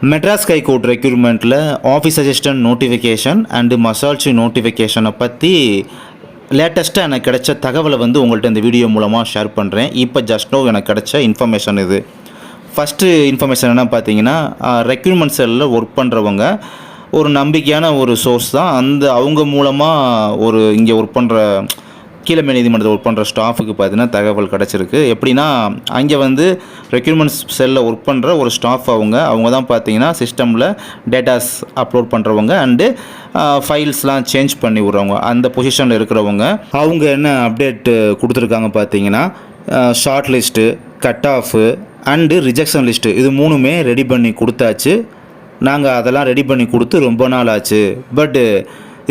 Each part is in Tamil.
மெட்ராஸ் ஹைகோர்ட் ரெக்ரூட்மெண்ட்டில் ஆஃபீஸ் அசிஸ்டன்ட் நோட்டிஃபிகேஷன் அண்டு மசால்ச்சி நோட்டிஃபிகேஷனை பற்றி லேட்டஸ்ட்டாக எனக்கு கிடைச்ச தகவலை வந்து உங்கள்கிட்ட இந்த வீடியோ மூலமாக ஷேர் பண்ணுறேன். இப்போ ஜஸ்ட் நோ எனக்கு கிடைச்ச இன்ஃபர்மேஷன் இது. ஃபஸ்ட்டு இன்ஃபர்மேஷன் என்ன பார்த்தீங்கன்னா, ரெக்ரூட்மெண்ட் செல்லில் ஒர்க் பண்ணுறவங்க ஒரு நம்பிக்கையான ஒரு சோர்ஸ் தான். அவங்க மூலமாக இங்கே ஒர்க் பண்ணுற கீழமை நீதிமன்றத்தில் ஒர்க் பண்ணுற ஸ்டாஃபுக்கு பார்த்தீங்கன்னா தகவல் கிடச்சிருக்கு. எப்படின்னா, அங்கே வந்து ரெக்ரூட்மெண்ட் செல்லில் ஒர்க் பண்ணுற ஒரு ஸ்டாஃப் அவங்க தான் பார்த்தீங்கன்னா சிஸ்டமில் டேட்டாஸ் அப்லோட் பண்ணுறவங்க அண்டு ஃபைல்ஸ்லாம் சேஞ்ச் பண்ணி விட்றவங்க. அந்த பொசிஷனில் இருக்கிறவங்க அவங்க என்ன அப்டேட் கொடுத்துருக்காங்க பார்த்தீங்கன்னா, short list, cut off and rejection list இது மூணுமே ரெடி பண்ணி கொடுத்தாச்சு. நாங்கள் அதெல்லாம் ரெடி பண்ணி கொடுத்து ரொம்ப நாள் ஆச்சு. பட்டு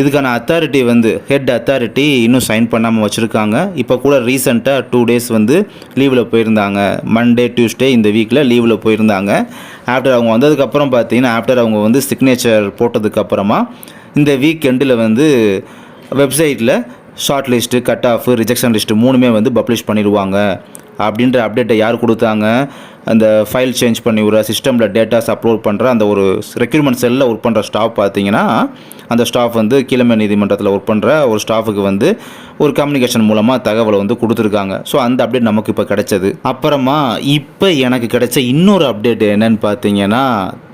இதுக்கான அத்தாரிட்டி ஹெட் அத்தாரிட்டி இன்னும் சைன் பண்ணாமல் வச்சுருக்காங்க. இப்போ கூட ரீசெண்டாக 2 days லீவில் போயிருந்தாங்க. மண்டே டியூஸ்டே இந்த வீக்கில் லீவில் போயிருந்தாங்க. ஆஃப்டர் அவங்க வந்ததுக்கப்புறம் பார்த்தீங்கன்னா, ஆஃப்டர் அவங்க சிக்னேச்சர் போட்டதுக்கப்புறமா இந்த வீக் எண்டில் வெப்சைட்டில் short list, cut off, rejection list மூணுமே பப்ளிஷ் பண்ணிடுவாங்க அப்படின்ற அப்டேட்டை யார் கொடுத்தாங்க? அந்த ஃபைல் சேஞ்ச் பண்ணி விட்ற சிஸ்டமில் டேட்டாஸ் அப்லோட் பண்ணுற அந்த ஒரு ரெக்ரூட்மெண்ட் செல்லில் ஒர்க் பண்ணுற ஸ்டாஃப் பார்த்தீங்கன்னா, அந்த ஸ்டாஃப் கீழமை நீதிமன்றத்தில் ஒர்க் பண்ணுற ஒரு ஸ்டாஃபுக்கு ஒரு கம்யூனிகேஷன் மூலமாக தகவலை கொடுத்துருக்காங்க. ஸோ அந்த அப்டேட் நமக்கு இப்போ கிடைச்சது. அப்புறமா இப்போ எனக்கு கிடைச்ச இன்னொரு அப்டேட் என்னன்னு பார்த்தீங்கன்னா,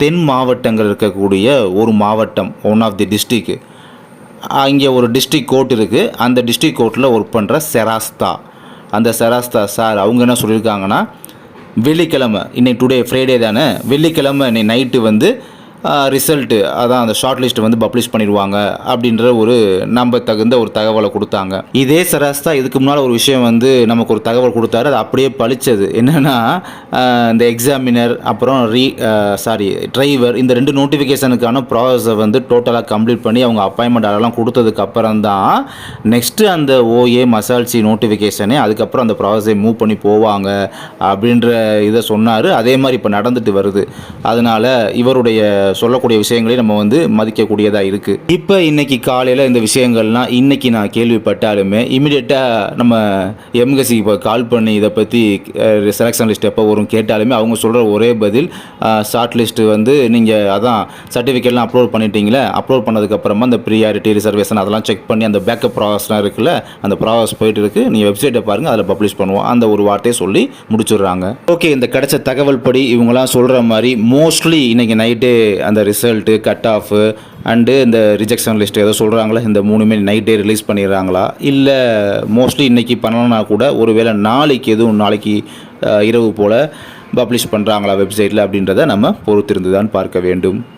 தென் மாவட்டங்கள் இருக்கக்கூடிய ஒரு மாவட்டம், ஒன் ஆஃப் தி டிஸ்ட்ரிக், அங்கே ஒரு டிஸ்ட்ரிக் கோர்ட் இருக்குது. அந்த டிஸ்ட்ரிக் கோர்ட்டில் ஒர்க் பண்ணுற செராஸ்தா, அந்த செராஸ்தா சார் அவங்க என்ன சொல்லியிருக்காங்கன்னா, வெள்ளிக்கிழமை, இன்னைக்கு டுடே ஃப்ரைடே தானே, வெள்ளிக்கிழமை இன்னைக்கு நைட்டு ரிசல்ட்டு, அதான் அந்த ஷார்ட் லிஸ்ட்டு பப்ளிஷ் பண்ணிடுவாங்க அப்படின்ற ஒரு நம்ப தகுந்த ஒரு தகவலை கொடுத்தாங்க. இதே செராஸ்தா இதுக்கு முன்னால் ஒரு விஷயம் நமக்கு ஒரு தகவல் கொடுத்தாரு. அது அப்படியே பழிச்சது. என்னென்னா, இந்த எக்ஸாமினர் அப்புறம் டிரைவர் இந்த 2 நோட்டிஃபிகேஷனுக்கான ப்ராசஸை டோட்டலாக கம்ப்ளீட் பண்ணி அவங்க அப்பாயின்மெண்ட் அதெல்லாம் கொடுத்ததுக்கு அப்புறம் தான் நெக்ஸ்ட்டு அந்த ஓஏ மசால்ச்சி நோட்டிஃபிகேஷனே அதுக்கப்புறம் அந்த ப்ராசஸை மூவ் பண்ணி போவாங்க அப்படின்ற இதை சொன்னார். அதே மாதிரி இப்போ நடந்துட்டு வருது. அதனால் இவருடைய சொல்லக்கூடிய விஷயங்களே நம்ம மதிக்கக்கூடியதாக இருக்குது. இப்போ இன்றைக்கி காலையில் இந்த விஷயங்கள்லாம் இன்றைக்கி நான் கேள்விப்பட்டாலுமே இமீடியட்டாக நம்ம எம்கசி இப்போ கால் பண்ணி இதை பற்றி செலெக்ஷன் லிஸ்ட் எப்போ வரும் கேட்டாலுமே அவங்க சொல்கிற ஒரே பதில், ஷார்ட் லிஸ்ட்டு நீங்கள் அதான் சர்டிஃபிகேட்லாம் அப்லோட் பண்ணிட்டீங்களே, அப்லோட் பண்ணதுக்கப்புறமா அந்த ப்ரியாரிட்டி ரிசர்வேஷன் அதெல்லாம் செக் பண்ணி அந்த பேக்கப் ப்ராசஸ்லாம் இருக்குல்ல, அந்த ப்ராசஸ் போயிட்டு இருக்குது, நீங்கள் வெப்சைட்டை பாருங்கள், அதில் பப்ளிஷ் பண்ணுவோம், அந்த ஒரு வார்த்தையை சொல்லி முடிச்சுடுறாங்க. ஓகே, இந்த கிடைச்ச தகவல் படி இவங்களாம் சொல்கிற மாதிரி மோஸ்ட்லி இன்றைக்கி நைட்டே அந்த ரிசல்ட்டு, கட் ஆஃபு அண்டு இந்த ரிஜெக்ஷன் லிஸ்ட் ஏதோ சொல்கிறாங்களா, இந்த மூணுமே நைட்டே ரிலீஸ் பண்ணிடுறாங்களா, இல்லை மோஸ்ட்லி இன்றைக்கி பண்ணலன்னா கூட ஒருவேளை நாளைக்கு இரவு போல் பப்ளிஷ் பண்ணுறாங்களா வெப்சைட்டில் அப்படின்றத நம்ம பொறுத்திருந்து தான் பார்க்க வேண்டும்.